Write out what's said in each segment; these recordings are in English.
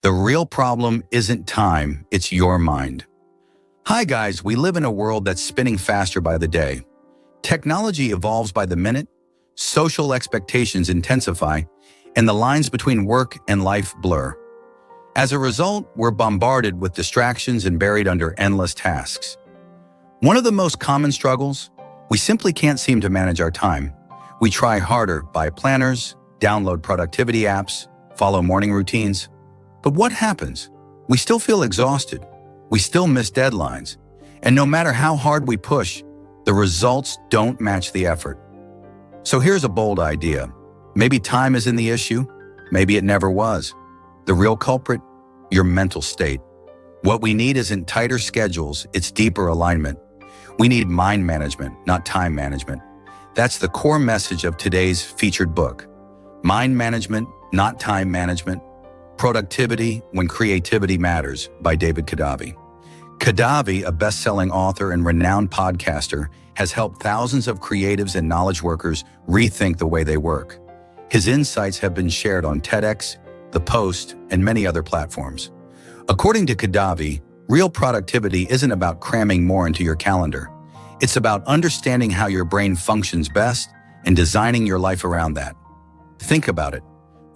The real problem isn't time, it's your mind. Hi guys, we live in a world that's spinning faster by the day. Technology evolves by the minute, social expectations intensify, and the lines between work and life blur. As a result, we're bombarded with distractions and buried under endless tasks. One of the most common struggles? We simply can't seem to manage our time. We try harder, buy planners, download productivity apps, follow morning routines. But what happens? We still feel exhausted. We still miss deadlines. And no matter how hard we push, the results don't match the effort. So here's a bold idea. Maybe time isn't the issue. Maybe it never was. The real culprit? Your mental state. What we need isn't tighter schedules, it's deeper alignment. We need mind management, not time management. That's the core message of today's featured book. Mind management, not time management. Productivity When Creativity Matters by David Kadavy. Kadavy, a best-selling author and renowned podcaster, has helped thousands of creatives and knowledge workers rethink the way they work. His insights have been shared on TEDx, The Post, and many other platforms. According to Kadavy, real productivity isn't about cramming more into your calendar. It's about understanding how your brain functions best and designing your life around that. Think about it.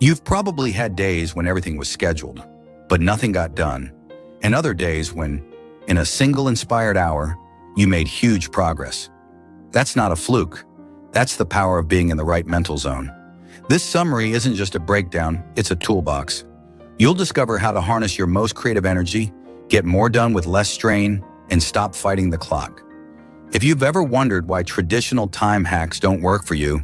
You've probably had days when everything was scheduled, but nothing got done, and other days when, in a single inspired hour, you made huge progress. That's not a fluke. That's the power of being in the right mental zone. This summary isn't just a breakdown, it's a toolbox. You'll discover how to harness your most creative energy, get more done with less strain, and stop fighting the clock. If you've ever wondered why traditional time hacks don't work for you,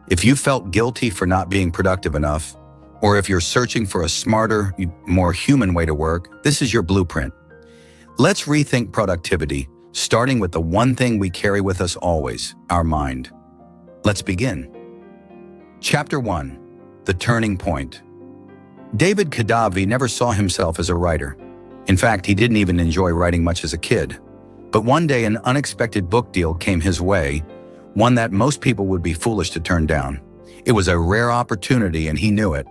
if you felt guilty for not being productive enough, or if you're searching for a smarter, more human way to work, this is your blueprint. Let's rethink productivity, starting with the one thing we carry with us always, our mind. Let's begin. Chapter 1. The Turning Point. David Kadavy never saw himself as a writer. In fact, he didn't even enjoy writing much as a kid. But one day an unexpected book deal came his way, one that most people would be foolish to turn down. It was a rare opportunity and he knew it.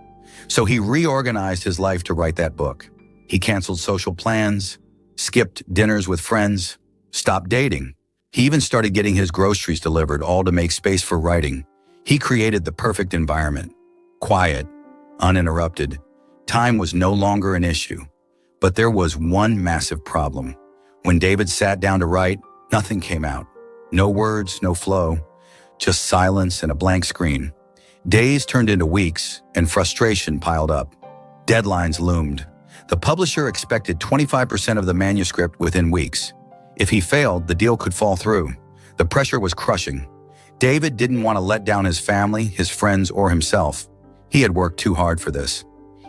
So he reorganized his life to write that book. He canceled social plans, skipped dinners with friends, stopped dating. He even started getting his groceries delivered, all to make space for writing. He created the perfect environment. Quiet, uninterrupted. Time was no longer an issue. But there was one massive problem. When David sat down to write, nothing came out. No words, no flow, just silence and a blank screen. Days turned into weeks, and frustration piled up. Deadlines loomed. The publisher expected 25% of the manuscript within weeks. If he failed, the deal could fall through. The pressure was crushing. David didn't want to let down his family, his friends, or himself. He had worked too hard for this.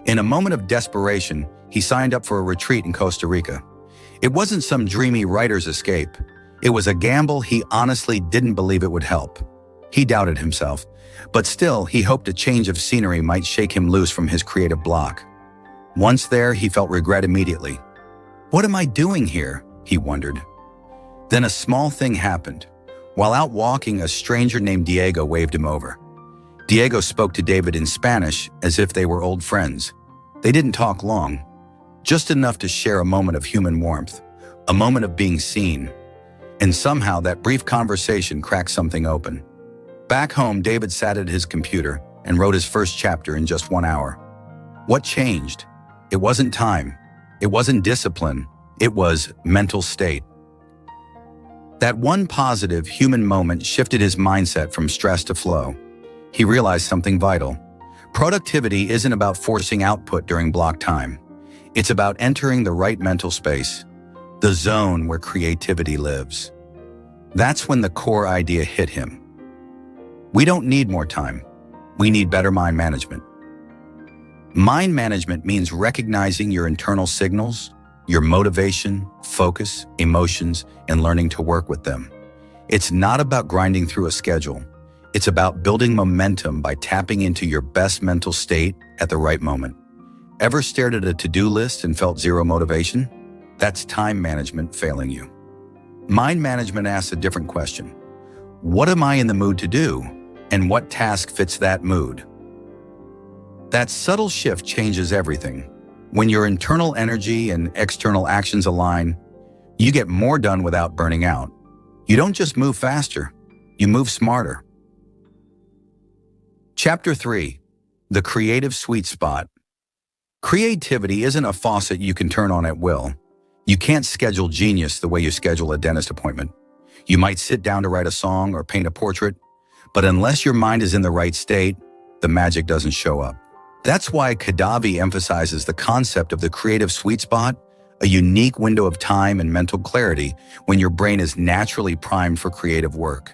In a moment of desperation, he signed up for a retreat in Costa Rica. It wasn't some dreamy writer's escape. It was a gamble he honestly didn't believe it would help. He doubted himself, but still he hoped a change of scenery might shake him loose from his creative block. Once there, he felt regret immediately. What am I doing here? He wondered. Then a small thing happened. While out walking, a stranger named Diego waved him over. Diego spoke to David in Spanish as if they were old friends. They didn't talk long, just enough to share a moment of human warmth, a moment of being seen. And somehow that brief conversation cracked something open. Back home, David sat at his computer and wrote his first chapter in just 1 hour. What changed? It wasn't time. It wasn't discipline. It was mental state. That one positive human moment shifted his mindset from stress to flow. He realized something vital. Productivity isn't about forcing output during block time. It's about entering the right mental space, the zone where creativity lives. That's when the core idea hit him. We don't need more time. We need better mind management. Mind management means recognizing your internal signals, your motivation, focus, emotions, and learning to work with them. It's not about grinding through a schedule. It's about building momentum by tapping into your best mental state at the right moment. Ever stared at a to-do list and felt zero motivation? That's time management failing you. Mind management asks a different question. What am I in the mood to do? And what task fits that mood? That subtle shift changes everything. When your internal energy and external actions align, you get more done without burning out. You don't just move faster, you move smarter. Chapter 3. The Creative Sweet Spot. Creativity isn't a faucet you can turn on at will. You can't schedule genius the way you schedule a dentist appointment. You might sit down to write a song or paint a portrait, but unless your mind is in the right state, the magic doesn't show up. That's why Kadavy emphasizes the concept of the creative sweet spot, a unique window of time and mental clarity when your brain is naturally primed for creative work.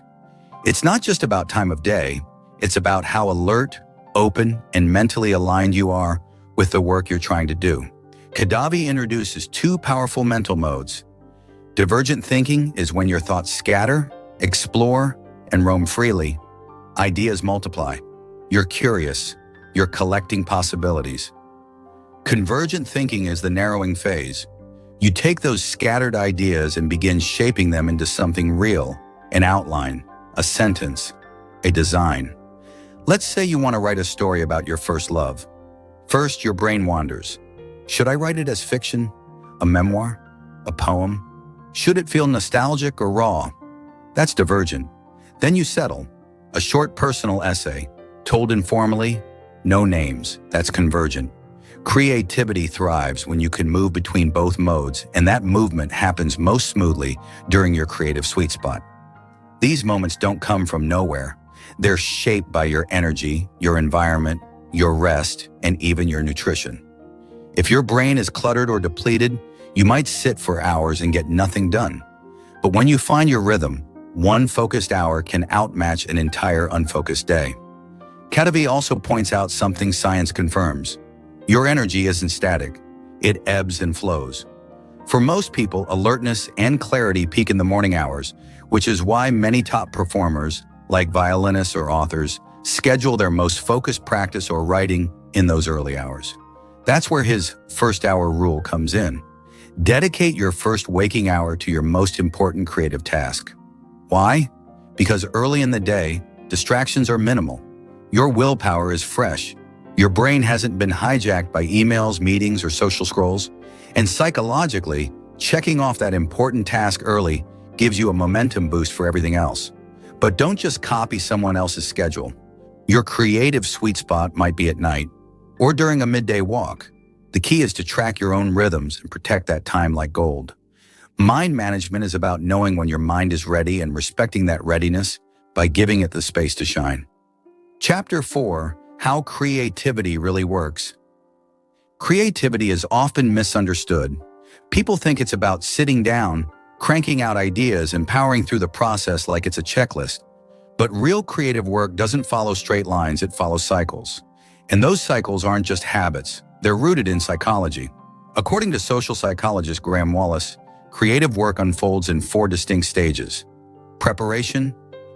It's not just about time of day, it's about how alert, open, and mentally aligned you are with the work you're trying to do. Kadavy introduces two powerful mental modes. Divergent thinking is when your thoughts scatter, explore, and roam freely. Ideas multiply. You're curious. You're collecting possibilities. Convergent thinking is the narrowing phase. You take those scattered ideas and begin shaping them into something real, an outline, a sentence, a design. Let's say you want to write a story about your first love. First, your brain wanders. Should I write it as fiction, a memoir, a poem? Should it feel nostalgic or raw? That's divergent. Then you settle. A short personal essay, told informally, no names. That's convergent. Creativity thrives when you can move between both modes, and that movement happens most smoothly during your creative sweet spot. These moments don't come from nowhere. They're shaped by your energy, your environment, your rest, and even your nutrition. If your brain is cluttered or depleted, you might sit for hours and get nothing done. But when you find your rhythm, one focused hour can outmatch an entire unfocused day. Kadavy also points out something science confirms. Your energy isn't static. It ebbs and flows. For most people, alertness and clarity peak in the morning hours, which is why many top performers, like violinists or authors, schedule their most focused practice or writing in those early hours. That's where his first hour rule comes in. Dedicate your first waking hour to your most important creative task. Why? Because early in the day, distractions are minimal. Your willpower is fresh. Your brain hasn't been hijacked by emails, meetings, or social scrolls. And psychologically, checking off that important task early gives you a momentum boost for everything else. But don't just copy someone else's schedule. Your creative sweet spot might be at night or during a midday walk. The key is to track your own rhythms and protect that time like gold. Mind management is about knowing when your mind is ready and respecting that readiness by giving it the space to shine. Chapter 4. How creativity really works. Creativity is often misunderstood. People think it's about sitting down, cranking out ideas, and powering through the process like it's a checklist. But real creative work doesn't follow straight lines, it follows cycles. And those cycles aren't just habits, they're rooted in psychology. According to social psychologist Graham Wallace, creative work unfolds in 4 distinct stages: preparation,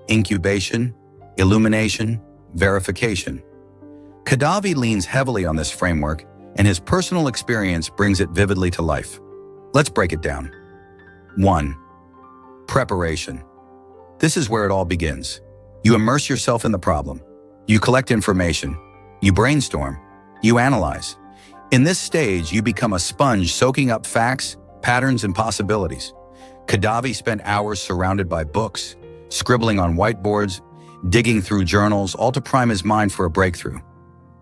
incubation, illumination, verification. Kadavy leans heavily on this framework, and his personal experience brings it vividly to life. Let's break it down. 1. Preparation. This is where it all begins. You immerse yourself in the problem. You collect information. You brainstorm. You analyze. In this stage, you become a sponge soaking up facts, patterns, and possibilities. Kadavy spent hours surrounded by books, scribbling on whiteboards, digging through journals, all to prime his mind for a breakthrough.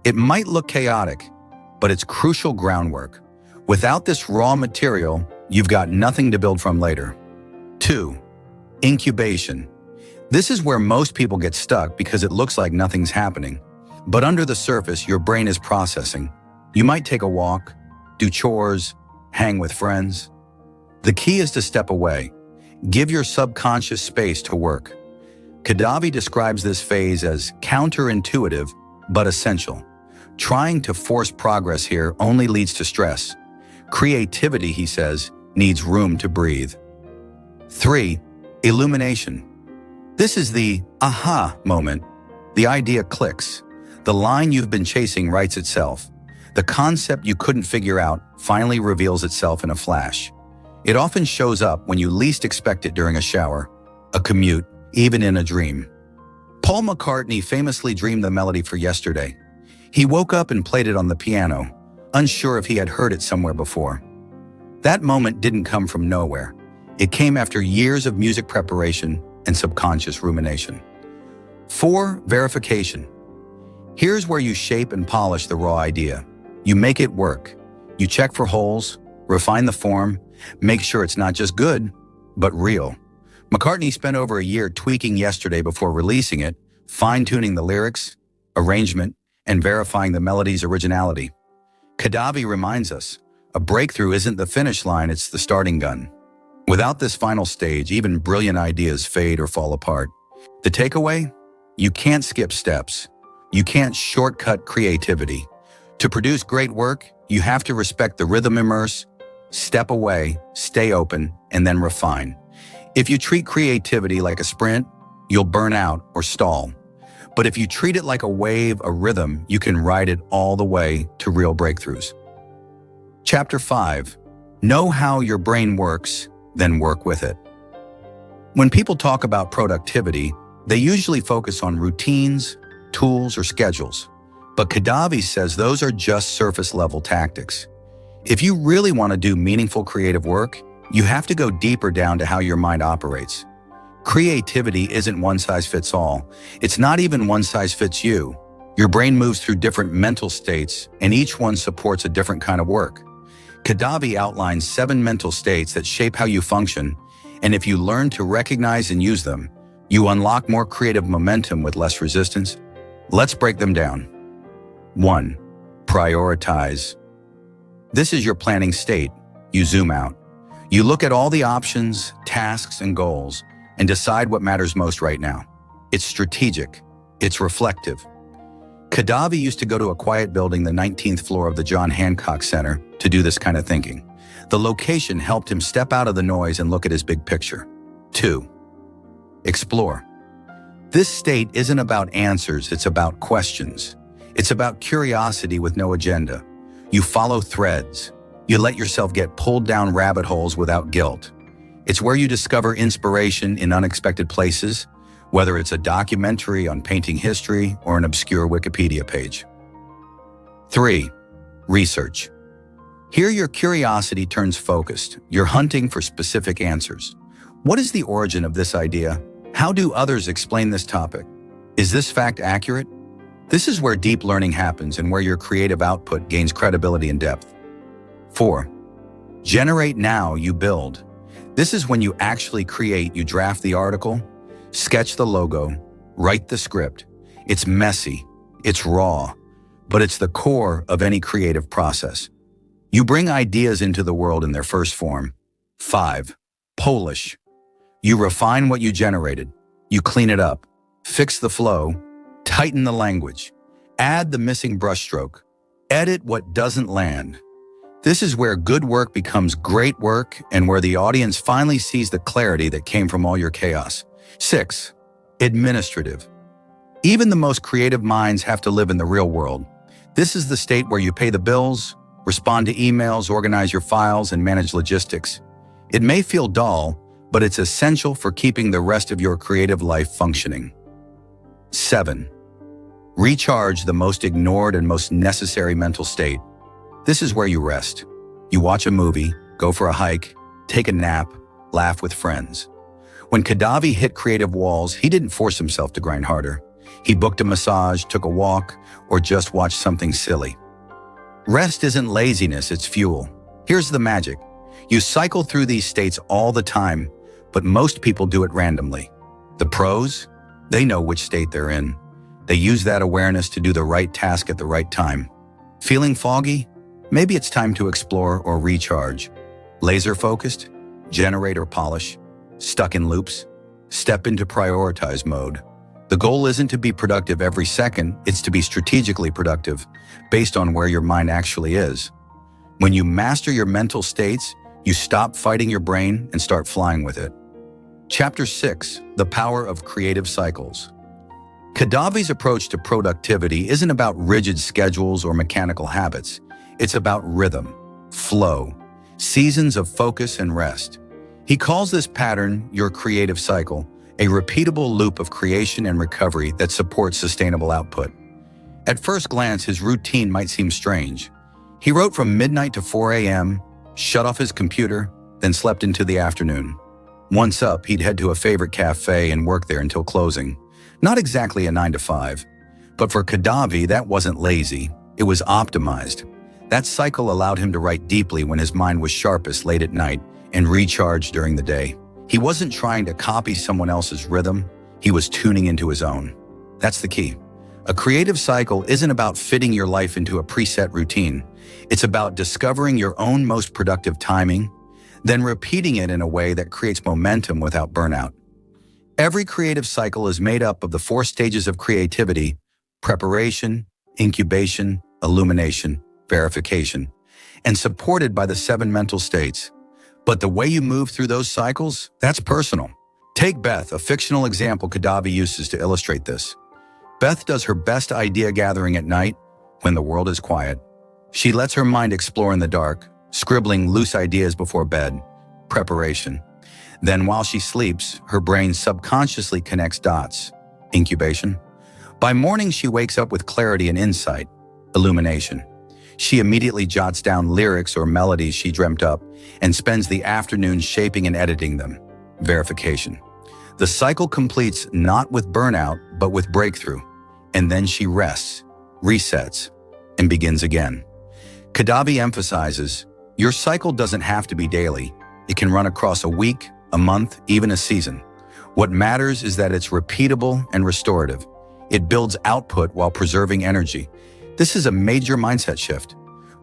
It might look chaotic, but it's crucial groundwork. Without this raw material, you've got nothing to build from later. 2. Incubation. This is where most people get stuck because it looks like nothing's happening. But under the surface, your brain is processing. You might take a walk, do chores, hang with friends. The key is to step away. Give your subconscious space to work. Kadavy describes this phase as counterintuitive, but essential. Trying to force progress here only leads to stress. Creativity, he says, needs room to breathe. 3. Illumination. This is the aha moment. The idea clicks. The line you've been chasing writes itself. The concept you couldn't figure out finally reveals itself in a flash. It often shows up when you least expect it during a shower, a commute, even in a dream. Paul McCartney famously dreamed the melody for Yesterday. He woke up and played it on the piano, unsure if he had heard it somewhere before. That moment didn't come from nowhere. It came after years of music preparation and subconscious rumination. 4. Verification. Here's where you shape and polish the raw idea. You make it work. You check for holes, refine the form, make sure it's not just good, but real. McCartney spent over a year tweaking Yesterday before releasing it, fine-tuning the lyrics, arrangement, and verifying the melody's originality. Kadavy reminds us, a breakthrough isn't the finish line, it's the starting gun. Without this final stage, even brilliant ideas fade or fall apart. The takeaway? You can't skip steps. You can't shortcut creativity. To produce great work, you have to respect the rhythm, immerse, step away, stay open, and then refine. If you treat creativity like a sprint, you'll burn out or stall. But if you treat it like a wave, a rhythm, you can ride it all the way to real breakthroughs. Chapter 5. Know how your brain works, then work with it. When people talk about productivity, they usually focus on routines, tools, or schedules. But Kadavy says those are just surface-level tactics. If you really want to do meaningful creative work, you have to go deeper down to how your mind operates. Creativity isn't one-size-fits-all. It's not even one-size-fits-you. Your brain moves through different mental states, and each one supports a different kind of work. Kadavy outlines 7 mental states that shape how you function, and if you learn to recognize and use them, you unlock more creative momentum with less resistance. Let's break them down. 1. Prioritize. This is your planning state. You zoom out. You look at all the options, tasks, and goals, and decide what matters most right now. It's strategic. It's reflective. Kadavy used to go to a quiet building, the 19th floor of the John Hancock Center, to do this kind of thinking. The location helped him step out of the noise and look at his big picture. 2. Explore. This state isn't about answers, it's about questions. It's about curiosity with no agenda. You follow threads. You let yourself get pulled down rabbit holes without guilt. It's where you discover inspiration in unexpected places, whether it's a documentary on painting history or an obscure Wikipedia page. 3. Research. Here your curiosity turns focused. You're hunting for specific answers. What is the origin of this idea? How do others explain this topic? Is this fact accurate? This is where deep learning happens and where your creative output gains credibility and depth. 4. Generate now, you build. This is when you actually create. You draft the article, sketch the logo, write the script. It's messy, it's raw, but it's the core of any creative process. You bring ideas into the world in their first form. 5. Polish. You refine what you generated. You clean it up, fix the flow, tighten the language, add the missing brushstroke, edit what doesn't land. This is where good work becomes great work and where the audience finally sees the clarity that came from all your chaos. 6. Administrative. Even the most creative minds have to live in the real world. This is the state where you pay the bills, respond to emails, organize your files, and manage logistics. It may feel dull, but it's essential for keeping the rest of your creative life functioning. 7. Recharge, the most ignored and most necessary mental state. This is where you rest. You watch a movie, go for a hike, take a nap, laugh with friends. When Kadavy hit creative walls, he didn't force himself to grind harder. He booked a massage, took a walk, or just watched something silly. Rest isn't laziness, it's fuel. Here's the magic. You cycle through these states all the time, but most people do it randomly. The pros, they know which state they're in. They use that awareness to do the right task at the right time. Feeling foggy? Maybe it's time to explore or recharge. Laser-focused? Generate or polish. Stuck in loops? Step into prioritize mode. The goal isn't to be productive every second, it's to be strategically productive, based on where your mind actually is. When you master your mental states, you stop fighting your brain and start flying with it. Chapter 6. The Power of Creative Cycles. Kadavy's approach to productivity isn't about rigid schedules or mechanical habits. It's about rhythm, flow, seasons of focus and rest. He calls this pattern your creative cycle, a repeatable loop of creation and recovery that supports sustainable output. At first glance, his routine might seem strange. He wrote from midnight to 4 a.m., shut off his computer, then slept into the afternoon. Once up, he'd head to a favorite cafe and work there until closing. Not exactly a 9 to 5. But for Kadavy, that wasn't lazy. It was optimized. That cycle allowed him to write deeply when his mind was sharpest late at night and recharge during the day. He wasn't trying to copy someone else's rhythm. He was tuning into his own. That's the key. A creative cycle isn't about fitting your life into a preset routine. It's about discovering your own most productive timing, then repeating it in a way that creates momentum without burnout. Every creative cycle is made up of the 4 stages of creativity: preparation, incubation, illumination, verification, and supported by the 7 mental states. But the way you move through those cycles, that's personal. Take Beth, a fictional example Kadavy uses to illustrate this. Beth does her best idea gathering at night when the world is quiet. She lets her mind explore in the dark, scribbling loose ideas before bed, preparation. Then while she sleeps, her brain subconsciously connects dots, incubation. By morning, she wakes up with clarity and insight, illumination. She immediately jots down lyrics or melodies she dreamt up and spends the afternoon shaping and editing them, verification. The cycle completes not with burnout, but with breakthrough. And then she rests, resets, and begins again. Kadavy emphasizes, your cycle doesn't have to be daily. It can run across a week, a month, even a season. What matters is that it's repeatable and restorative. It builds output while preserving energy. This is a major mindset shift.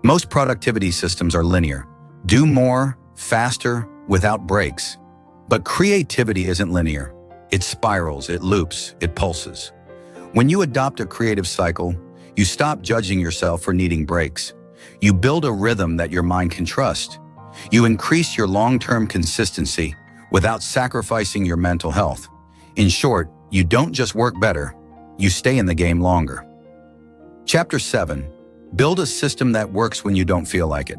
Most productivity systems are linear. Do more, faster, without breaks. But creativity isn't linear. It spirals, it loops, it pulses. When you adopt a creative cycle, you stop judging yourself for needing breaks. You build a rhythm that your mind can trust. You increase your long-term consistency without sacrificing your mental health. In short, you don't just work better, you stay in the game longer. Chapter 7. Build a system that works when you don't feel like it.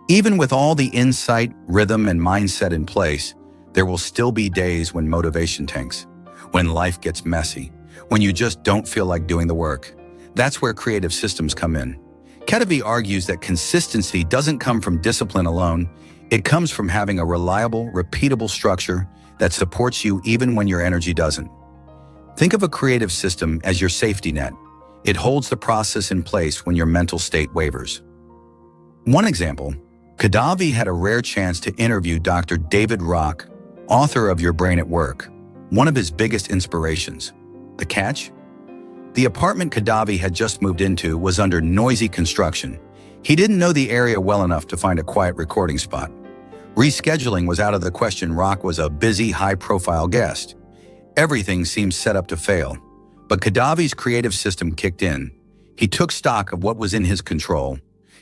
Even with all the insight, rhythm, and mindset in place, there will still be days when motivation tanks, when life gets messy, when you just don't feel like doing the work. That's where creative systems come in. Kadavy argues that consistency doesn't come from discipline alone. It comes from having a reliable, repeatable structure that supports you even when your energy doesn't. Think of a creative system as your safety net. It holds the process in place when your mental state wavers. One example, Kadavy had a rare chance to interview Dr. David Rock, author of Your Brain at Work, one of his biggest inspirations. The catch? The apartment Kadavy had just moved into was under noisy construction. He didn't know the area well enough to find a quiet recording spot. Rescheduling was out of the question. Rock was a busy, high-profile guest. Everything seemed set up to fail. But Kadavy's creative system kicked in. He took stock of what was in his control.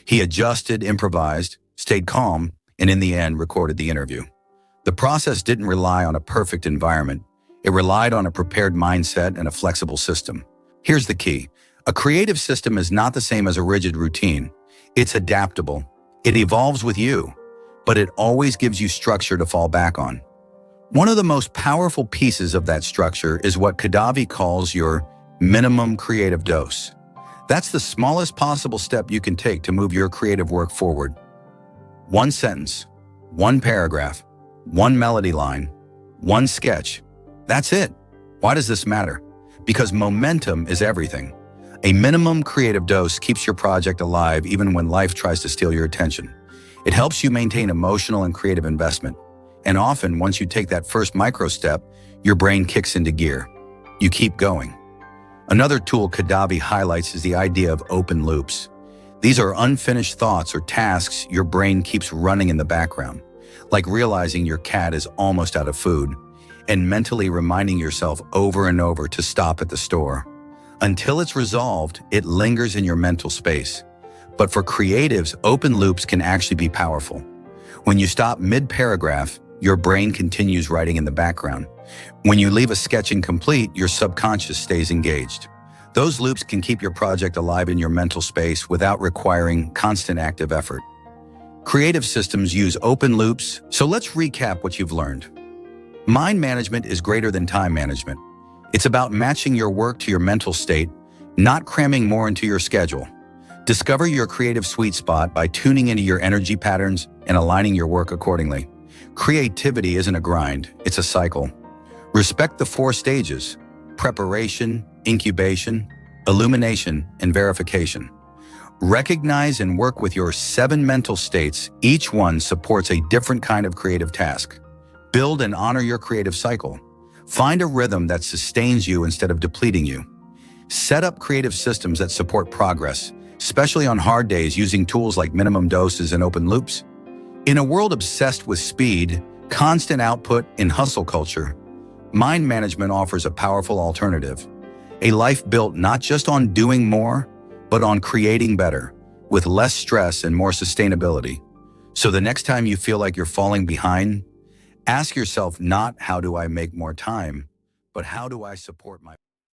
He adjusted, improvised, stayed calm, and in the end recorded the interview. The process didn't rely on a perfect environment. It relied on a prepared mindset and a flexible system. Here's the key. A creative system is not the same as a rigid routine. It's adaptable. It evolves with you, but it always gives you structure to fall back on. One of the most powerful pieces of that structure is what Kadavy calls your minimum creative dose. That's the smallest possible step you can take to move your creative work forward. One sentence, one paragraph, one melody line, one sketch. That's it. Why does this matter? Because momentum is everything. A minimum creative dose keeps your project alive even when life tries to steal your attention. It helps you maintain emotional and creative investment. And often, once you take that first micro step, your brain kicks into gear. You keep going. Another tool Kadavy highlights is the idea of open loops. These are unfinished thoughts or tasks your brain keeps running in the background, like realizing your cat is almost out of food and mentally reminding yourself over and over to stop at the store. Until it's resolved, it lingers in your mental space. But for creatives, open loops can actually be powerful. When you stop mid-paragraph, your brain continues writing in the background. When you leave a sketch incomplete, your subconscious stays engaged. Those loops can keep your project alive in your mental space without requiring constant active effort. Creative systems use open loops, so let's recap what you've learned. Mind management is greater than time management. It's about matching your work to your mental state, not cramming more into your schedule. Discover your creative sweet spot by tuning into your energy patterns and aligning your work accordingly. Creativity isn't a grind, it's a cycle. Respect the 4 stages: preparation, incubation, illumination, and verification. Recognize and work with your 7 mental states. Each one supports a different kind of creative task. Build and honor your creative cycle. Find a rhythm that sustains you instead of depleting you. Set up creative systems that support progress, especially on hard days, using tools like minimum doses and open loops. In a world obsessed with speed, constant output, and hustle culture, mind management offers a powerful alternative. A life built not just on doing more, but on creating better, with less stress and more sustainability. So the next time you feel like you're falling behind, ask yourself not how do I make more time, but how do I support my